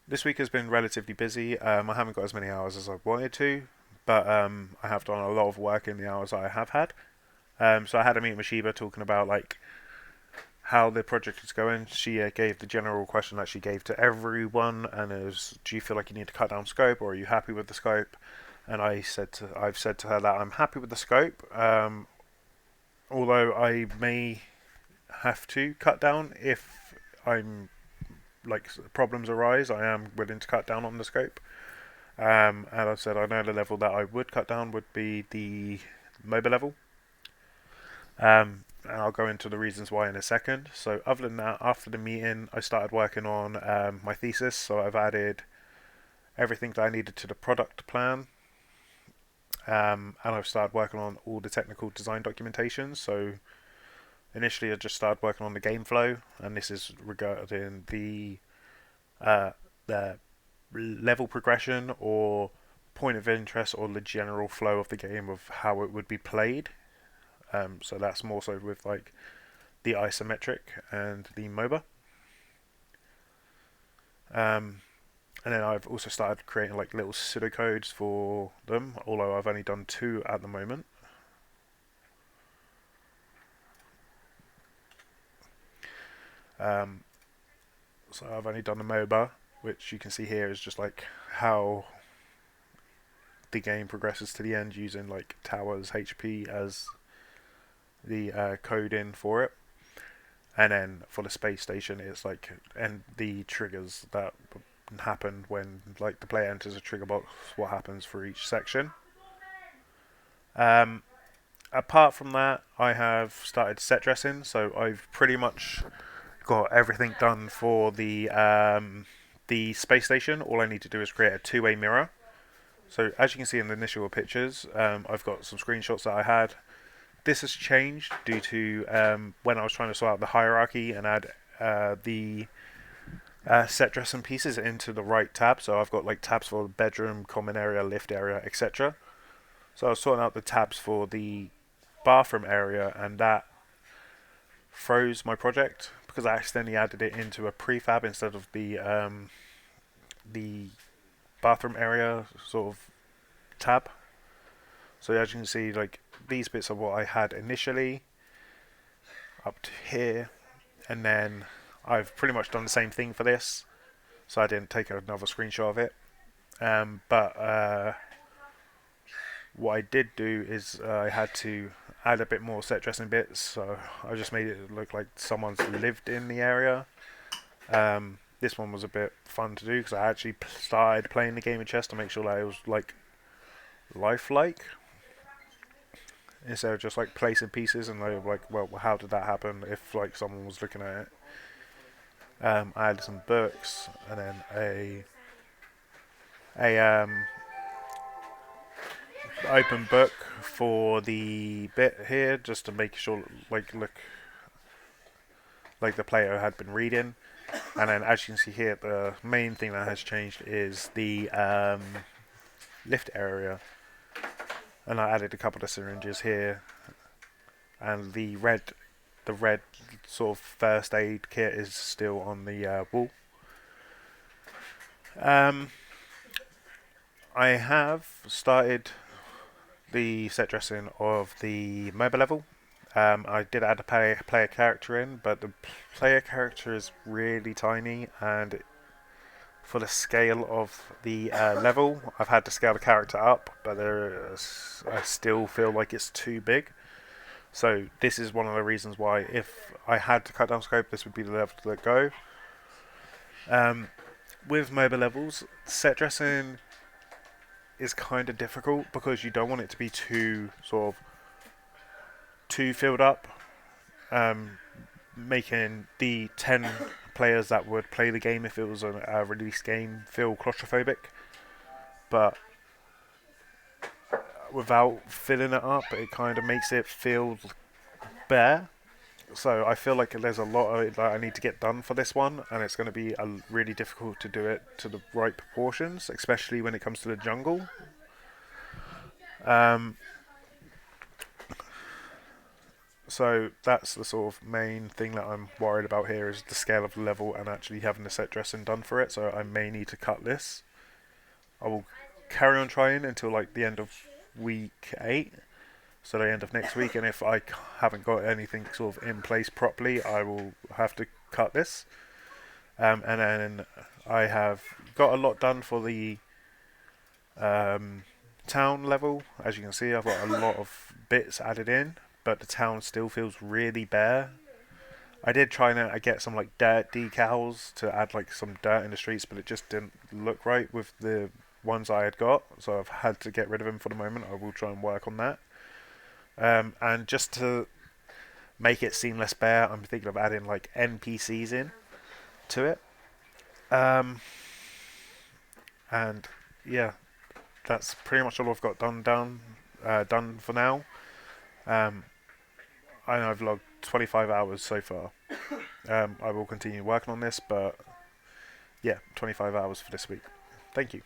This week has been relatively busy. I haven't got as many hours as I wanted to, but I have done a lot of work in the hours I have had. So I had a meeting with Sheba talking about like how the project is going. She gave the general question that she gave to everyone, and it was, "Do you feel like you need to cut down scope, or are you happy with the scope?" And I've said to her that I'm happy with the scope, although I may have to cut down if I'm like problems arise. I am willing to cut down on the scope. And I said I know the level that I would cut down would be the MOBA level. And I'll go into the reasons why in a second. So other than that, after the meeting, I started working on my thesis. So I've added everything that I needed to the product plan, and I've started working on all the technical design documentation. So initially, I just started working on the game flow, and this is regarding uh, the level progression or point of interest or the general flow of the game of how it would be played. So that's more so with like the isometric and the MOBA. Um, and then I've also started creating like little pseudocodes for them, although I've only done two at the moment. Um, so I've only done the MOBA, which you can see here is just like how the game progresses to the end using like towers, HP as the coding for it. And then for the space station, it's like and the triggers that happen when like the player enters a trigger box. What happens for each section? Um, Apart from that, I have started set dressing, so I've pretty much got everything done for the space station. All I need to do is create a two-way mirror. So as you can see in the initial pictures, I've got some screenshots that I had. This has changed due to when I was trying to sort out the hierarchy and add the set dressing pieces into the right tab. So I've got like tabs for the bedroom, common area, lift area, etc. So I was sorting out the tabs for the bathroom area, and that froze my project because I accidentally added it into a prefab instead of the bathroom area sort of tab. So as you can see, like these bits are what I had initially up to here, and then I've pretty much done the same thing for this. So I didn't take another screenshot of it. But what I did do is I had to add a bit more set dressing bits. So I just made it look like someone's lived in the area. This one was a bit fun to do because I actually started playing the game of chess to make sure that it was like lifelike instead of just like placing pieces and like, well, how did that happen if like someone was looking at it. I added some books and then a open book for the bit here just to make sure like look like the player had been reading. And then as you can see here, the main thing that has changed is the lift area, and I added a couple of syringes here, and the red sort of first aid kit is still on the wall. Um, I have started the set dressing of the MOBA level. I did add a player character in, but the player character is really tiny, and for the scale of the level, I've had to scale the character up, but I still feel like it's too big. So this is one of the reasons why, if I had to cut down scope, this would be the level to let go. Um, with MOBA levels, set dressing is kind of difficult because you don't want it to be too sort of too filled up, um, making the 10 players that would play the game if it was a released game feel claustrophobic. But without filling it up, it kind of makes it feel bare. So I feel like there's a lot of it that I need to get done for this one, and it's going to be really difficult to do it to the right proportions, especially when it comes to the jungle. Um, So that's the sort of main thing that I'm worried about here is the scale of the level and actually having the set dressing done for it. So I may need to cut this. I will carry on trying until like the end of week 8, so the end of next week. And if I haven't got anything sort of in place properly, I will have to cut this. And then I have got a lot done for the town level. As you can see, I've got a lot of bits added in, but the town still feels really bare. I did try and get some like dirt decals to add like some dirt in the streets, but it just didn't look right with the ones I had got, so I've had to get rid of them for the moment. I will try and work on that. And just to make it seem less bare, I'm thinking of adding like NPCs in to it. Um, and yeah, that's pretty much all I've got done for now. Um, I know I've logged 25 hours so far. I will continue working on this, but yeah, 25 hours for this week. Thank you.